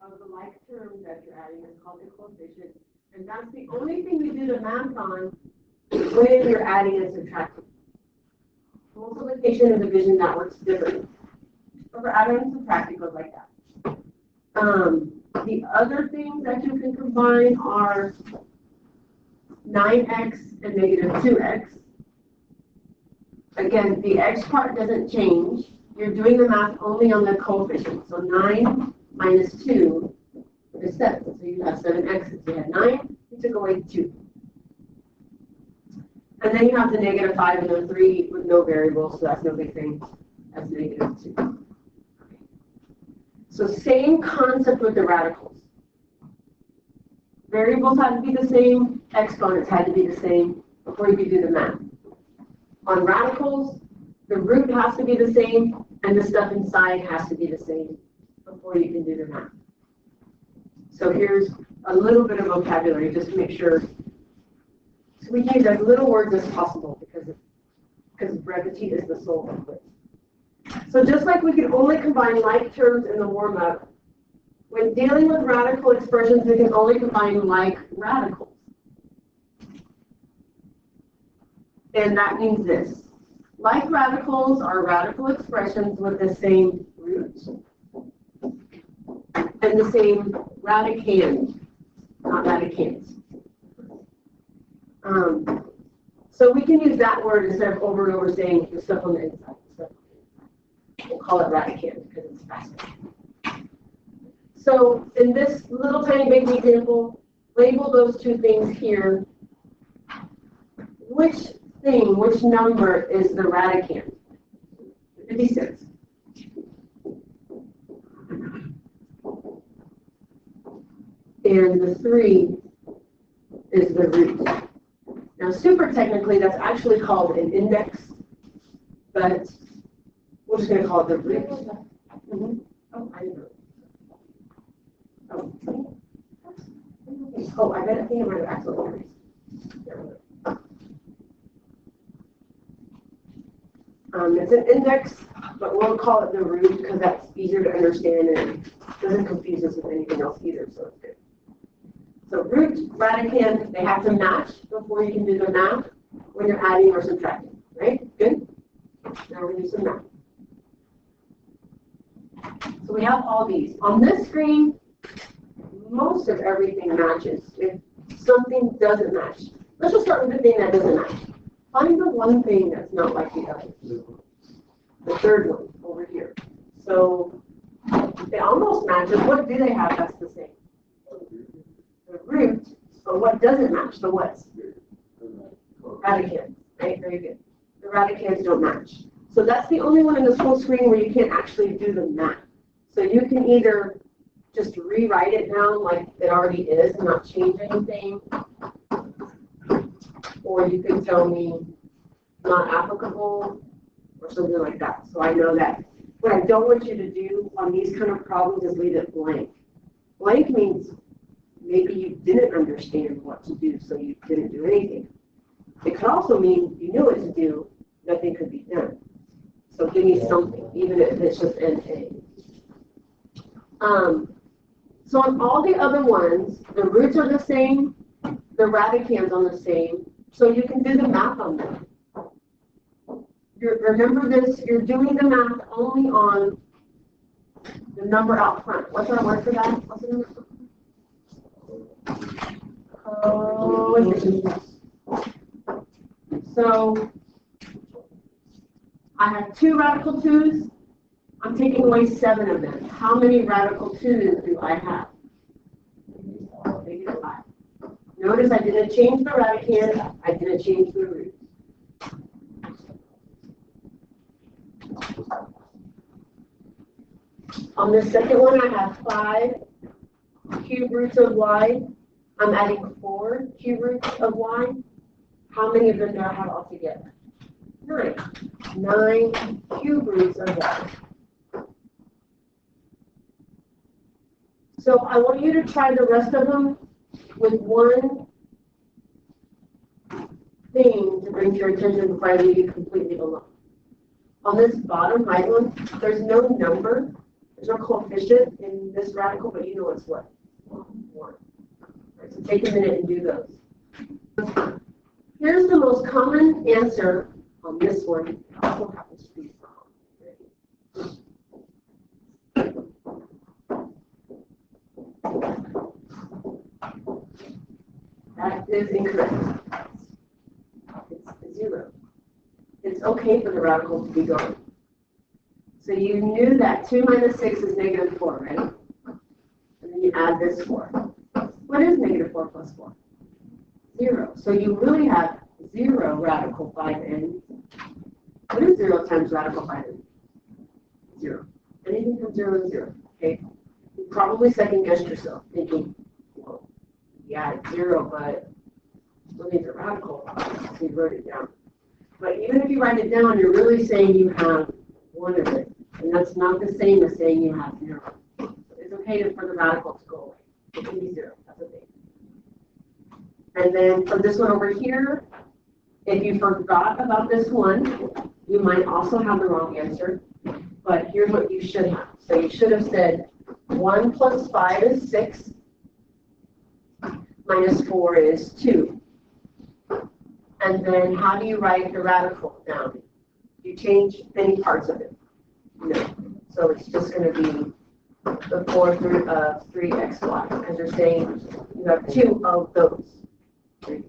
of the like term that you're adding is called the coefficient. And that's the only thing we do the math on when you're adding and subtracting. Multiplication and division, that works differently. But for adding and subtracting, it goes like that. The other things that you can combine are 9x and negative 2x. Again, the x part doesn't change. You're doing the math only on the coefficient. So 9 minus 2 is 7. So you have 7x's. You had 9, you took away 2. And then you have the negative 5 and the 3 with no variables, so that's no big thing. That's negative 2. Okay. So same concept with the radicals. Variables had to be the same, exponents had to be the same before you could do the math. On radicals, the root has to be the same, and the stuff inside has to be the same before you can do the math. So here's a little bit of vocabulary just to make sure. So we use as little words as possible because brevity is the soul of it. So just like we can only combine like terms in the warm-up, when dealing with radical expressions, we can only combine like radicals. And that means this. Like radicals are radical expressions with the same root and the same radicand, not radicants. So we can use that word instead of over and over saying the stuff on the inside. We'll call it radicand because it's faster. So in this little tiny baby example, label those two things here. Which number is the radicand? 56. And the 3 is the root. Now, super technically, that's actually called an index, but we're just going to call it the root. Mm-hmm. Oh, I know. Oh, I bet I think I might have accidentally. It's an index, but we'll call it the root because that's easier to understand and doesn't confuse us with anything else either, so it's good. So root, radicand, they have to match before you can do the math when you're adding or subtracting, right? Good? Now we're going to do some math. So we have all these. On this screen, most of everything matches. If something doesn't match, let's just start with the thing that doesn't match. Find the one thing that's not like the other. The third one over here. So they almost match. What do they have that's the same? The root, but what doesn't match? The what's? Radicands, right? Very good. The radicands don't match. So that's the only one in this whole screen where you can't actually do the math. So you can either just rewrite it down like it already is and not change anything, or you can tell me not applicable or something like that. So I know that what I don't want you to do on these kind of problems is leave it blank. Blank means maybe you didn't understand what to do, so you didn't do anything. It could also mean you knew what to do, nothing could be done. So give me something, even if it's just NA. So on all the other ones, the roots are the same, the radicands are the same, so you can do the math on them. Remember this, you're doing the math only on the number out front. What's our word for that? What's the number? So I have 2 radical 2's. I'm taking away 7 of them. How many radical 2's do I have? Negative 5. Notice I didn't change the radicand. I didn't change the root. On the second one, I have 5 cube roots of y. I'm adding 4 cube roots of y. How many of them do I have altogether? 9. 9 cube roots of y. So I want you to try the rest of them with one thing to bring to your attention before I leave you completely alone. On this bottom right one, there's no number. There's no coefficient in this radical, but you know it's what? 1. Right, so take a minute and do those. Here's the most common answer on this one. It also happens to be wrong. That is incorrect. It's 0. It's okay for the radical to be gone. So you knew that 2 minus 6 is negative 4, right? And then you add this 4. What is negative 4 plus 4? 0. So you really have 0 radical 5n. What is 0 times radical 5n? 0. Anything from 0 is 0. Okay? You probably second guessed yourself, thinking, well, yeah, it's 0, but still needs a radical. So you wrote it down. But even if you write it down, you're really saying you have 1 of it. And that's not the same as saying you have 0. It's okay for the radical to go away. It can be 0. That's okay. And then for this one over here, if you forgot about this one, you might also have the wrong answer. But here's what you should have. So you should have said 1 plus 5 is 6, minus 4 is 2. And then how do you write the radical down? You change any parts of it? No. So it's just going to be the 4 through 3xy, because you're saying you have 2 of those. And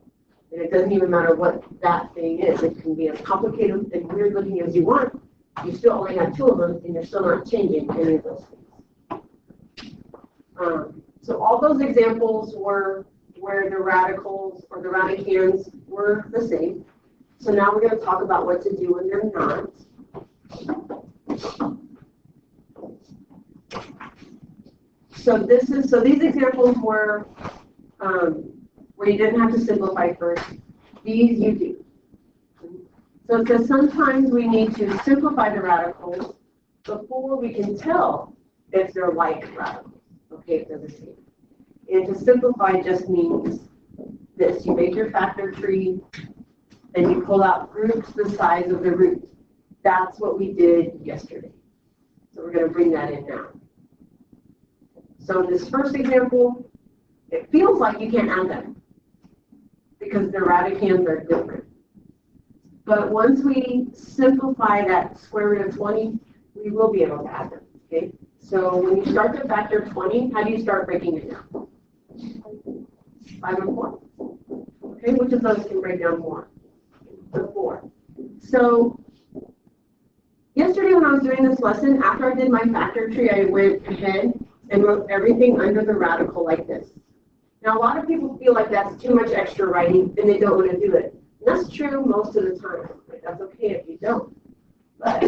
it doesn't even matter what that thing is. It can be as complicated and weird looking as you want. You still only have 2 of them, and you're still not changing any of those things. So all those examples were where the radicals or the radicands were the same. So now we're going to talk about what to do when they're not. So these examples were where you didn't have to simplify first. These you do. So it says sometimes we need to simplify the radicals before we can tell if they're like radicals. Okay, if they're the same. And to simplify just means this. You make your factor tree and you pull out groups the size of the root. That's what we did yesterday. So we're going to bring that in now. So this first example, it feels like you can't add them because the radicands are different. But once we simplify that square root of 20, we will be able to add them. Okay? So when you start to factor 20, how do you start breaking it down? 5 and 4. Okay, which of those can break down more? The 4. So yesterday when I was doing this lesson, after I did my factor tree, I went ahead and wrote everything under the radical like this. Now, a lot of people feel like that's too much extra writing and they don't want to do it. And that's true most of the time. Right? That's okay if you don't. But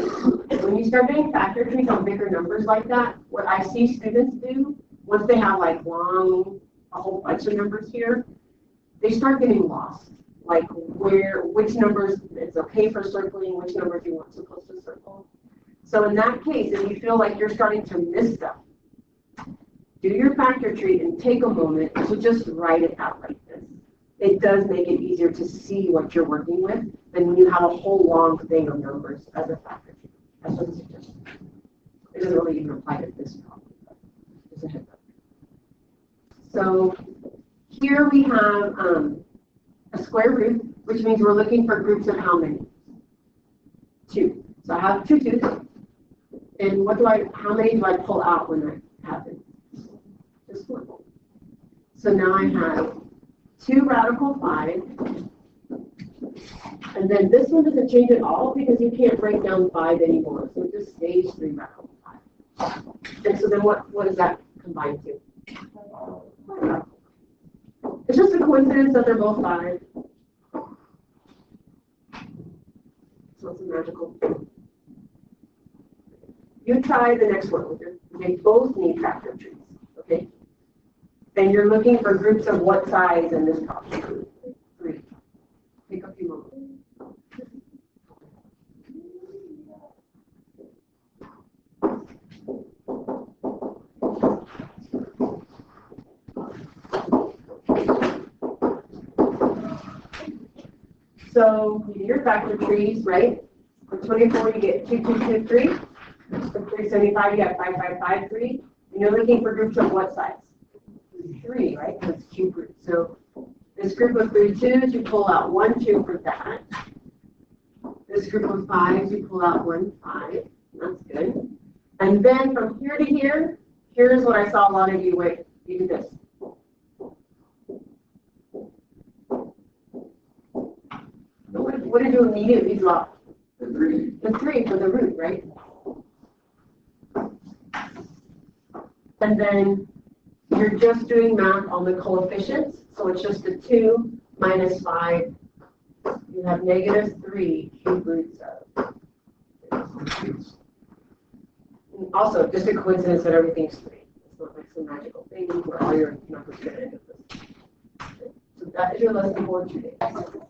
when you start doing factor trees on bigger numbers like that, what I see students do, once they have like a whole bunch of numbers here, they start getting lost. Like which numbers it's okay for circling, which numbers you weren't supposed to circle. So in that case, if you feel like you're starting to miss stuff, do your factor tree and take a moment to just write it out like this. It does make it easier to see what you're working with than when you have a whole long thing of numbers as a factor tree. That's what I'm suggesting. It doesn't really even apply to this problem, but just a heads up. So here we have a square root, which means we're looking for groups of how many? 2. So I have 2 2's. And how many do I pull out when that happens? Just 1. So now I have 2 radical 5. And then this one doesn't change at all because you can't break down 5 anymore. So it just stays 3 radical 5. And so then what does that combine to? It's just a coincidence that they're both 5. So it's a magical thing. You try the next one with them. They both need factor trees. Okay? And you're looking for groups of what size in this problem? 3. Take a few moments. So you do your factor trees, right? For 24, you get 2, 2, 2, 3. For 3, 375, you have 5, 5, 5, 3. And you're looking for groups of what size? 3, right? That's cube root. So this group of 3 2s, you pull out 1 2 for that. This group of 5s, you pull out 1 5. That's good. And then from here to here, here's what I saw a lot of you with. You do this. What did you immediately drop? The 3. The 3 for the root, right? And then you're just doing math on the coefficients. So it's just a 2 minus 5. You have negative 3 cube roots of. Also, just a coincidence that everything's 3. It's not like some magical thing where all your numbers get into this. So that is your lesson for today.